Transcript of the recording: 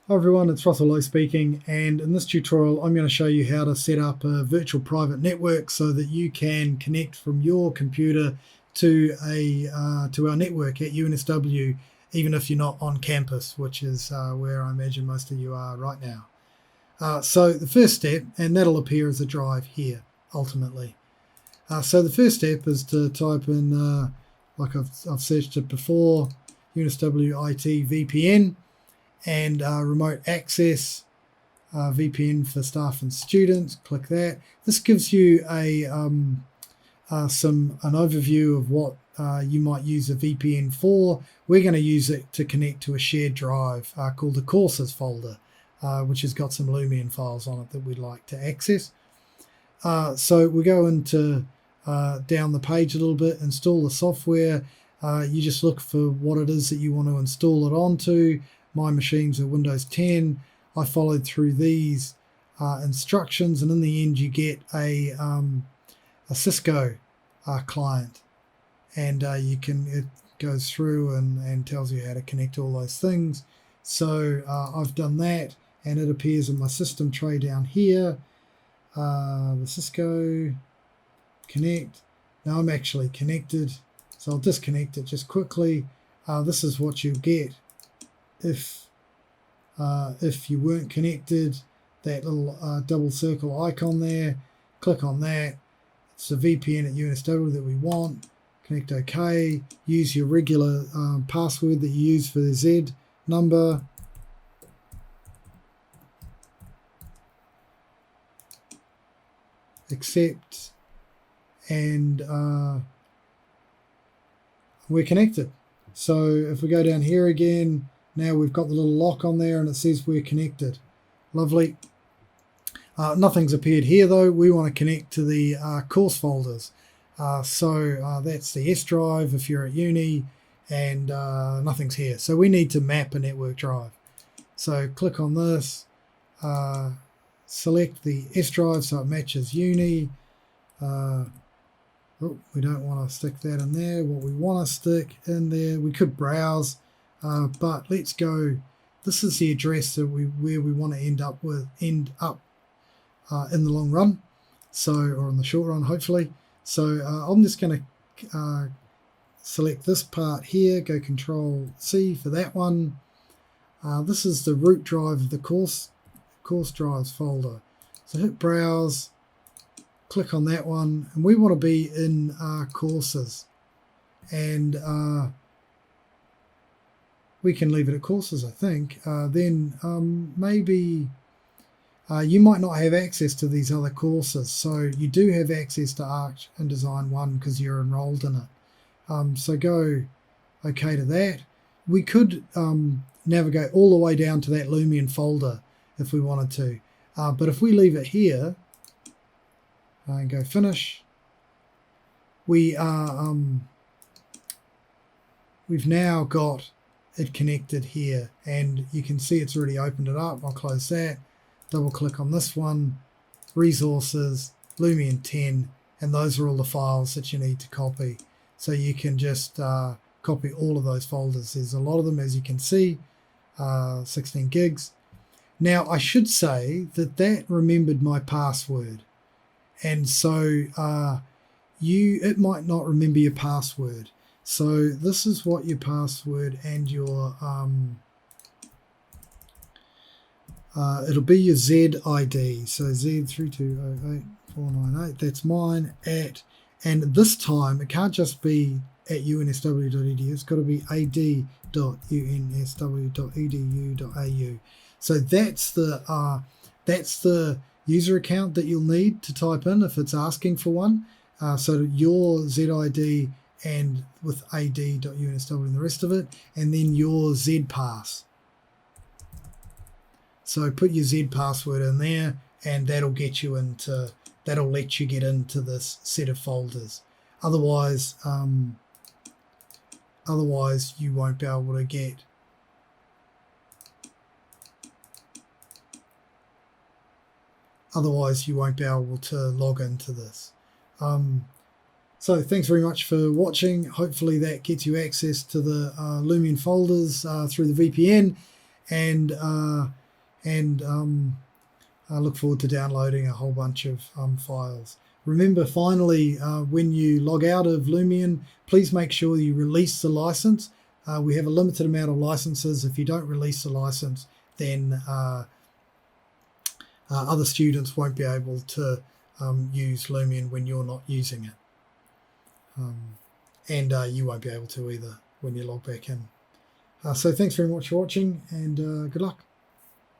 Hi everyone, it's Russell Lowe speaking, and in this tutorial I'm going to show you how to set up a virtual private network so that you can connect from your computer to our network at UNSW, even if you're not on campus, which is where I imagine most of you are right now. So the first step, and that'll appear as a drive here ultimately. So the first step is to type in, like I've searched it before, UNSW IT VPN. And remote access, VPN for staff and students. Click that. This gives you an overview of what you might use a VPN for. We're going to use it to connect to a shared drive called the courses folder, which has got some Lumion files on it that we'd like to access. So we go into down the page a little bit, install the software. You just look for what it is that you want to install it onto. My machines are Windows 10. I followed through these instructions, and in the end you get a Cisco client, and it goes through and tells you how to connect all those things. So I've done that, and it appears in my system tray down here. The Cisco connect. Now I'm actually connected, so I'll disconnect it just quickly. This is what you get if you weren't connected. That little double circle icon there, click on that. It's the VPN at UNSW that we want. Connect OK. Use your regular password that you use for the Z number. Accept, and we're connected. So if we go down here again, now we've got the little lock on there and it says we're connected. Lovely. Nothing's appeared here though. We want to connect to the course folders. So that's the S drive if you're at uni, and nothing's here. So we need to map a network drive. So click on this, select the S drive so it matches uni. We don't want to stick that in there. What we want to stick in there, we could browse. But let's go. This is the address that where we want to end up in the long run, or in the short run, hopefully. So I'm just going to select this part here. Go Control C for that one. This is the root drive of the course drives folder. So hit Browse, click on that one, and we want to be in courses, and we can leave it at courses, I think. Then maybe you might not have access to these other courses, so you do have access to Arch and Design 1 because you're enrolled in it. So go OK to that. We could navigate all the way down to that Lumion folder if we wanted to, but if we leave it here and go Finish, we are we've now got it connected here, and you can see it's already opened it up. I'll close that, double click on this one, resources, Lumion 10, and those are all the files that you need to copy. So you can just copy all of those folders. There's a lot of them, as you can see, 16 gigs. Now I should say that remembered my password, and so it might not remember your password. So this is what your password and your it'll be your Z ID. So Z3208498. That's mine and this time it can't just be at unsw.edu. It's got to be ad.unsw.edu.au. So that's the user account that you'll need to type in if it's asking for one. So your Z ID and with ad.unsw and the rest of it, and then your Z pass. So put your Z password in there, and that'll let you get into this set of folders. Otherwise you won't be able to get log into this. So thanks very much for watching. Hopefully that gets you access to the Lumion folders through the VPN, and I look forward to downloading a whole bunch of files. Remember, finally, when you log out of Lumion, please make sure you release the license. We have a limited amount of licenses. If you don't release the license, then other students won't be able to use Lumion when you're not using it. And you won't be able to either when you log back in. So thanks very much for watching, and good luck.